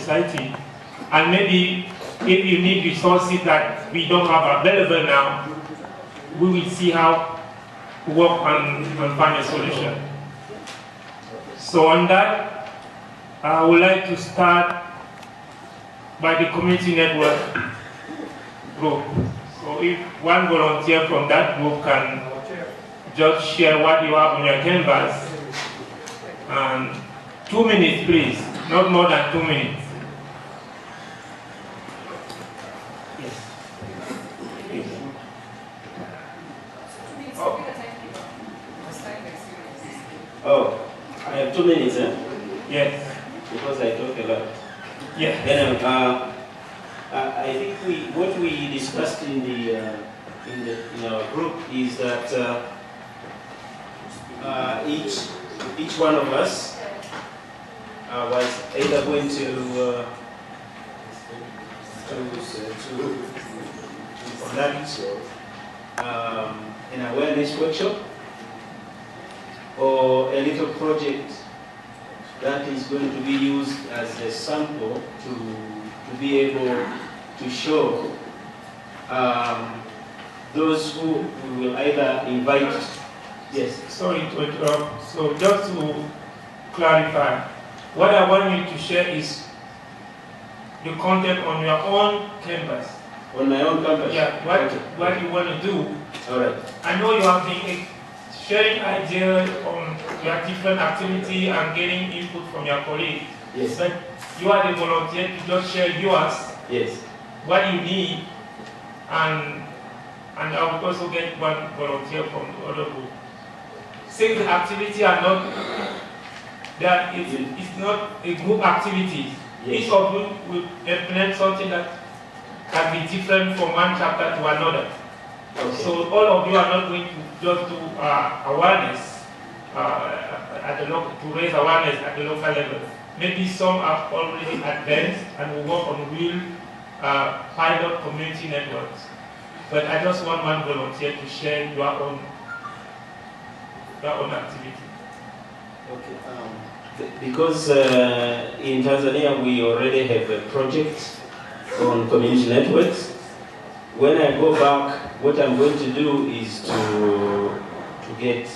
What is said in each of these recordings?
society. And maybe if you need resources that we don't have available now, we will see how to work and find a solution. So on that, I would like to start by the community network group. So if one volunteer from that group can just share what you have on your canvas. And 2 minutes, please, not more than 2 minutes. Oh, I have 2 minutes, eh? Yes. Because I talk a lot. Yeah. Then I think what we discussed in our group is that each one of us was either going to conduct an awareness workshop or a little project that is going to be used as a sample to be able to show those who we will either invite. Yes. Sorry to interrupt. So just to clarify, what I want you to share is the content on your own canvas. On my own canvas? Yeah, what you want to do. All right. I know you have been sharing ideas on your different activity and getting input from your colleagues. Yes. But you are the volunteer to just share yours. Yes. What you need, and I will also get one volunteer from the other group. Since the activity are not that it's not a group activity. Yes. Each of you will implement something that can be different from one chapter to another. Okay. So all of you are not going to just do awareness to raise awareness at the local level. Maybe some are already advanced and will work on real pilot community networks. But I just want one volunteer to share your own activity. Okay. Because in Tanzania we already have a project on community networks. When I go back, what I'm going to do is to get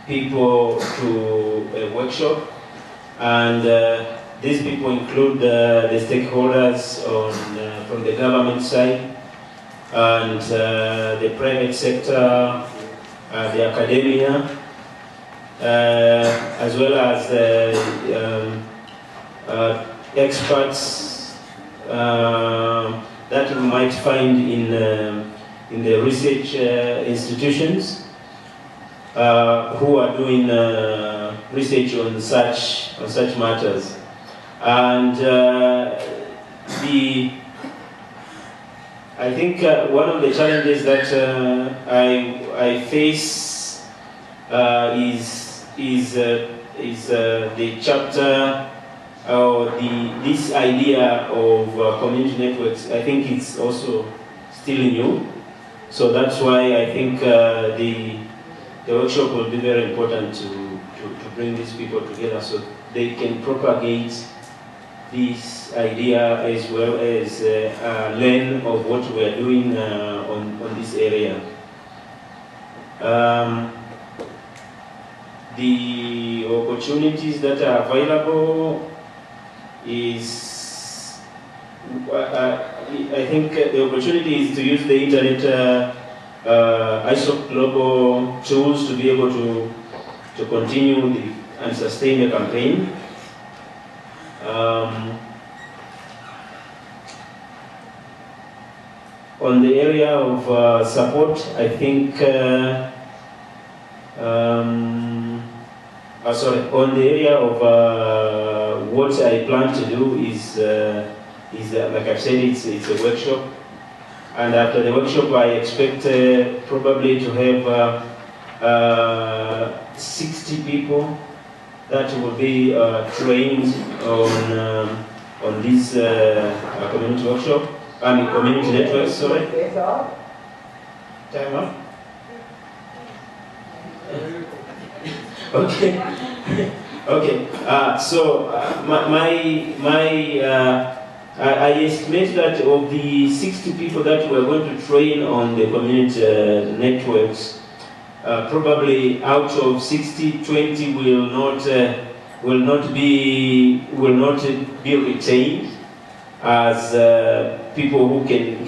people to a workshop, and these people include the stakeholders from the government side and the private sector, the academia, as well as experts that we might find in the research institutions who are doing research on such matters. And I think one of the challenges that I face is the chapter or this idea of community networks. I think it's also still new, so that's why I think the workshop will be very important to bring these people together so they can propagate this idea as well as learn of what we are doing on this area. The opportunities that are available is, I think the opportunity is to use the internet ISOC global tools to be able to continue and sustain the campaign. On the area of support, I think, on the area of what I plan to do is like I've said, it's a workshop. And after the workshop, I expect probably to have 60 people that will be trained on this community workshop. Community networks, sorry. Time up? Okay. Okay, I estimate that of the 60 people that we are going to train on the community networks, probably out of 60, 20 will not be retained as people who can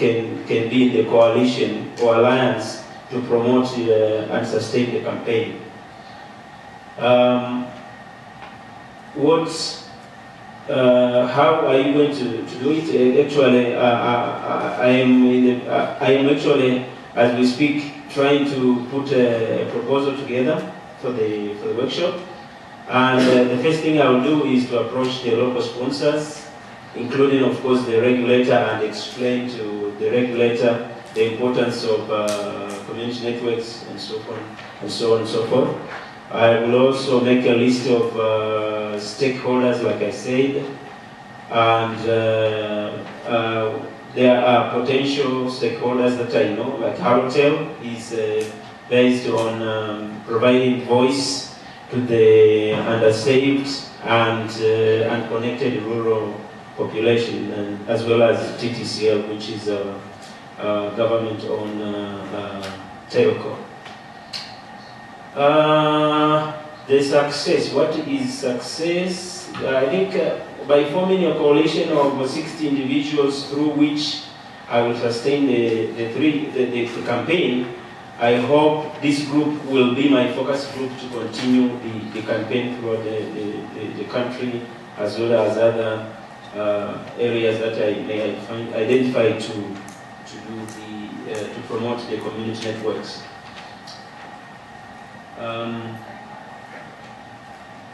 be in the coalition or alliance to promote and sustain the campaign. How are you going to do it? Actually, I am actually, as we speak, trying to put a proposal together for the workshop. And the first thing I will do is to approach the local sponsors, including, of course, the regulator, and explain to the regulator the importance of community networks and so on and so forth. I will also make a list of stakeholders, like I said, and there are potential stakeholders that I know, like Harotel is based on providing voice to the underserved and unconnected rural population, and as well as TTCL, which is a government-owned telco. The success, what is success? I think by forming a coalition of 60 individuals through which I will sustain the campaign, I hope this group will be my focus group to continue the campaign throughout the country, as well as other areas that I may identify to promote the community networks.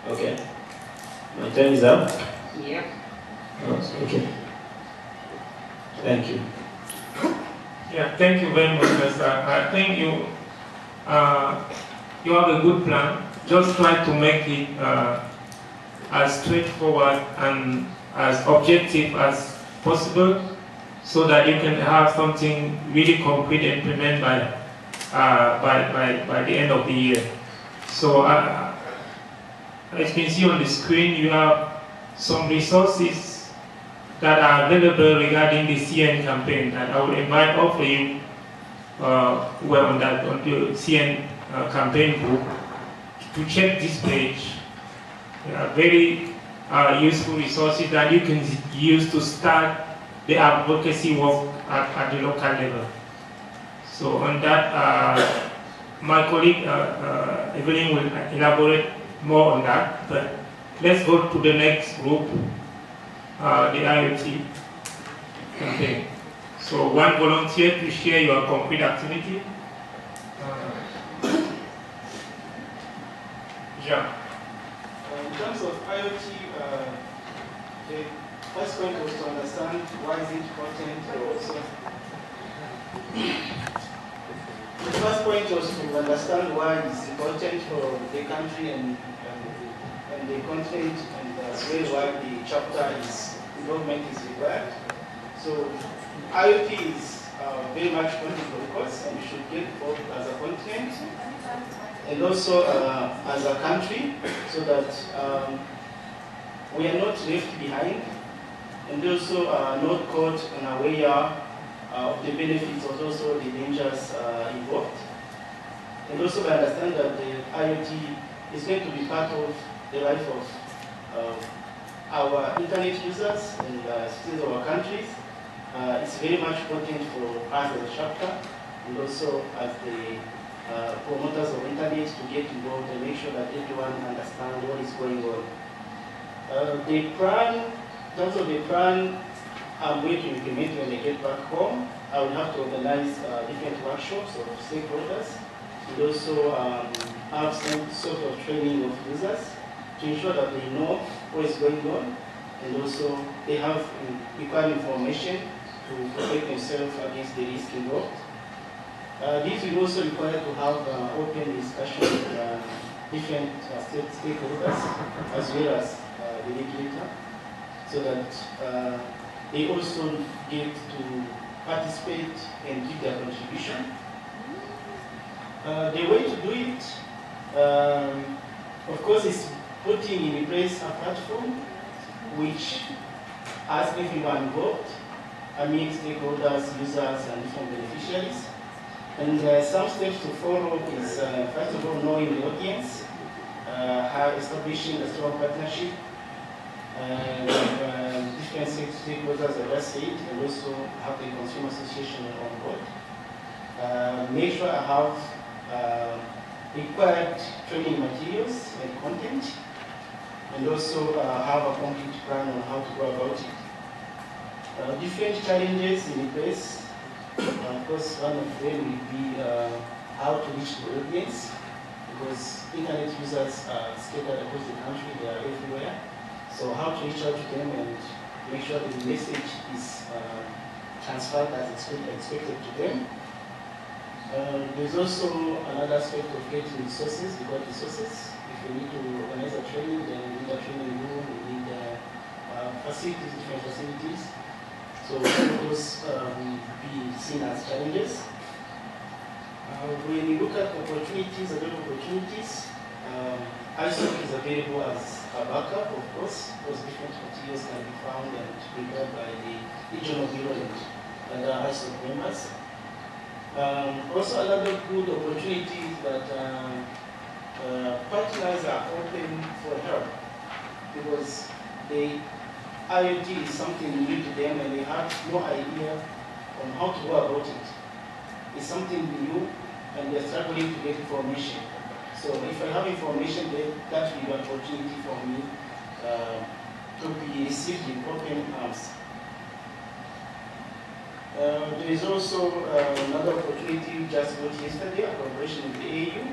Okay, my time is up. Yep. Oh, okay. Thank you. Yeah, thank you very much, Mister. I think you have a good plan. Just try to make it as straightforward and as objective as possible, so that you can have something really concrete and implement by the end of the year. So as you can see on the screen, you have some resources that are available regarding the CN campaign, and I would invite all of you who are on the CN campaign group to check this page. There are very useful resources that you can use to start the advocacy work at the local level. So on that, my colleague Evelyn will elaborate more on that, but let's go to the next group, the IoT campaign. So one volunteer to share your concrete activity. Jean. In terms of IoT, the first point was to understand why is it important also. The first point was to understand why it's important for the country and the continent, and as well why the chapter involvement is required. So IoT is very much contributing to us, and we should get involved as a continent and also as a country, so that we are not left behind, and also not caught unaware of the benefits, but also the dangers involved. And also we understand that the IoT is going to be part of the life of our internet users and citizens of our countries. It's very much important for us as a chapter, and also as the promoters of internet, to get involved and make sure that everyone understands what is going on. The plan, in terms of the plan, I'm going to implement when I get back home. I will have to organize different workshops of stakeholders, and also have some sort of training of users to ensure that they know what is going on, and also they have required information to protect themselves against the risk involved. This will also require to have open discussion with different stakeholders, as well as the regulator, so that they also get to participate and give their contribution. The way to do it, of course, is putting in place a platform which has everyone involved, I mean stakeholders, users, and different beneficiaries. And some steps to follow is, first of all, knowing the audience, establishing a strong partnership with different stakeholders, as I said, and also have the Consumer Association on board. Make sure I have required training materials and content, and also have a complete plan on how to go about it. Different challenges in place. Of course, one of them will be how to reach the audience, because internet users are scattered across the country, they are everywhere. So how to reach out to them and make sure that the message is transferred as expected to them. There's also another aspect of getting resources. We got resources. If we need to organize a training, then we need a training room, we need facilities, different facilities. So all of those will be seen as challenges. When you look at opportunities, available opportunities, ISOC is available as a backup, of course, because different materials can be found and prepared by the regional bureau and other ISOC members. Also, another good opportunity is that partners are open for help, because the IoT is something new to them and they have no idea on how to go about it. It's something new and they're struggling to get information. So if I have information, then that will be an opportunity for me to be received in open arms. There is also another opportunity we just got yesterday, a collaboration with the AU.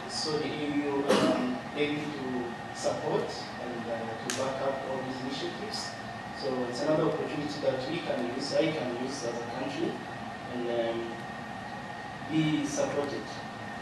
So the AU ready to support and to back up all these initiatives. So it's another opportunity that we can use, I can use as a country, and be supported.